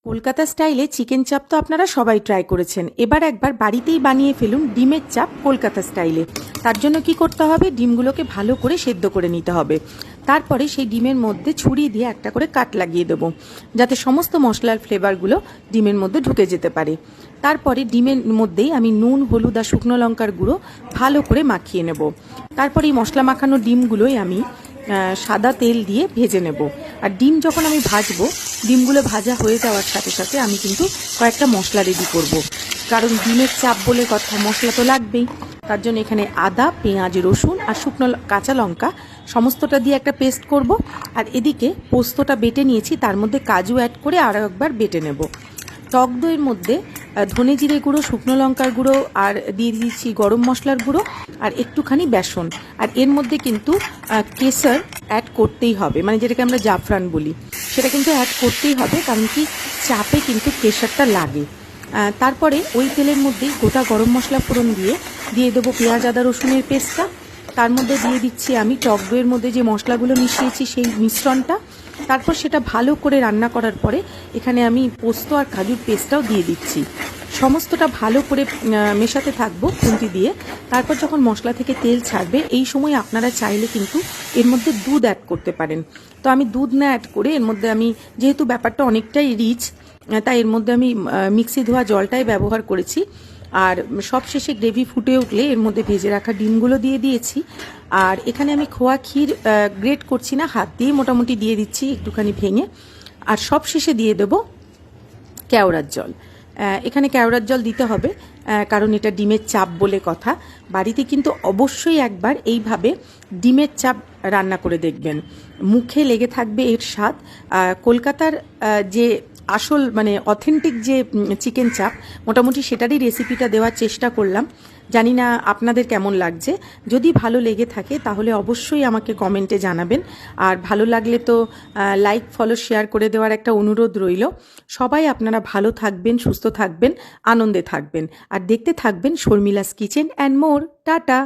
কলকাতা স্টাইলে চিকেন চাপ তো আপনারা সবাই ট্রাই করেছেন। এবার একবার বাড়িতেই বানিয়ে ফেলুন ডিমের চাপ কলকাতা স্টাইলে। তার জন্য কি করতে হবে, ডিমগুলোকে ভালো করে সেদ্ধ করে নিতে হবে। তারপরে সেই ডিমের মধ্যে ছুরি দিয়ে একটা করে কাট লাগিয়ে দেবো, যাতে সমস্ত মশলার ফ্লেভারগুলো ডিমের মধ্যে ঢুকে যেতে পারে। তারপরে ডিমের মধ্যেই আমি নুন, হলুদ আর শুকনো লঙ্কার গুঁড়ো ভালো করে মাখিয়ে নেব। তারপরে এই মশলা মাখানো ডিমগুলোই আমি সাদা তেল দিয়ে ভেজে নেব। আর ডিম যখন আমি ভাজবো, ডিমগুলো ভাজা হয়ে যাওয়ার সাথে সাথে আমি কিন্তু কয়েকটা মশলা রেডি করব। কারণ ডিমের চাপ বলে কথা, মশলা তো লাগবেই। তার জন্য এখানে আদা, পেঁয়াজ, রসুন আর শুকনো কাঁচা লঙ্কা সমস্তটা দিয়ে একটা পেস্ট করব। আর এদিকে পোস্তটা বেটে নিয়েছি, তার মধ্যে কাজু অ্যাড করে আরও একবার বেটে নেব। টক দইয়ের মধ্যে ধনে জিরে গুঁড়ো, শুকনো লঙ্কার গুঁড়ো আর দিয়ে দিচ্ছি গরম মশলার গুঁড়ো আর একটুখানি বেসন। আর এর মধ্যে কিন্তু কেশর অ্যাড করতেই হবে, মানে যেটাকে আমরা জাফরান বলি, সেটা কিন্তু অ্যাড করতেই হবে, কারণ কি চাপে কিন্তু কেশরটা লাগে। তারপরে ওই তেলের মধ্যেই গোটা গরম মশলা ফোড়ন দিয়ে দেবো পেঁয়াজ, আদা, রসুনের পেস্টটা। তার মধ্যে দিয়ে দিচ্ছি আমি টক দইয়ের মধ্যে যে মশলাগুলো মিশিয়েছি সেই মিশ্রণটা। তারপর সেটা ভালো করে রান্না করার পরে এখানে আমি পোস্ত আর কাজুর পেস্টটাও দিয়ে দিচ্ছি। সমস্তটা ভালো করে মেশাতে থাকবো খুন্তি দিয়ে। তারপর যখন মশলা থেকে তেল ছাড়বে, এই সময় আপনারা চাইলে কিন্তু এর মধ্যে দুধ অ্যাড করতে পারেন। তো আমি দুধ না অ্যাড করে এর মধ্যে আমি, যেহেতু ব্যাপারটা অনেকটাই রিচ, তাই এর মধ্যে আমি মিক্সি ধোয়া জলটাই ব্যবহার করেছি। আর সবশেষে গ্রেভি ফুটে উঠলে এর মধ্যে ভেজে রাখা ডিমগুলো দিয়ে দিয়েছি। আর এখানে আমি খোয়া ক্ষীর গ্রেট করছি না, হাত দিয়ে মোটামুটি দিয়ে দিচ্ছি একটুখানি ভেঙে। আর সবশেষে দিয়ে দেবো কেওড়ার জল। এখানে কেওড়ার জল দিতে হবে, কারণ এটা ডিমের চাপ বলে কথা। বাড়িতে কিন্তু অবশ্যই একবার এইভাবে ডিমের চাপ রান্না করে দেখবেন, মুখে লেগে থাকবে এর স্বাদ। কলকাতার যে আসল মানে অথেন্টিক যে চিকেন চাপ, মোটামুটি সেটারই রেসিপিটা দেওয়ার চেষ্টা করলাম। জানি না আপনাদের কেমন লাগছে। যদি ভালো লেগে থাকে তাহলে অবশ্যই আমাকে কমেন্টে জানাবেন। আর ভালো লাগলে তো লাইক, ফলো, শেয়ার করে দেওয়ার একটা অনুরোধ রইল। সবাই আপনারা ভালো থাকবেন, সুস্থ থাকবেন, আনন্দে থাকবেন আর দেখতে থাকবেন শর্মিলাস কিচেন অ্যান্ড মোর। টাটা।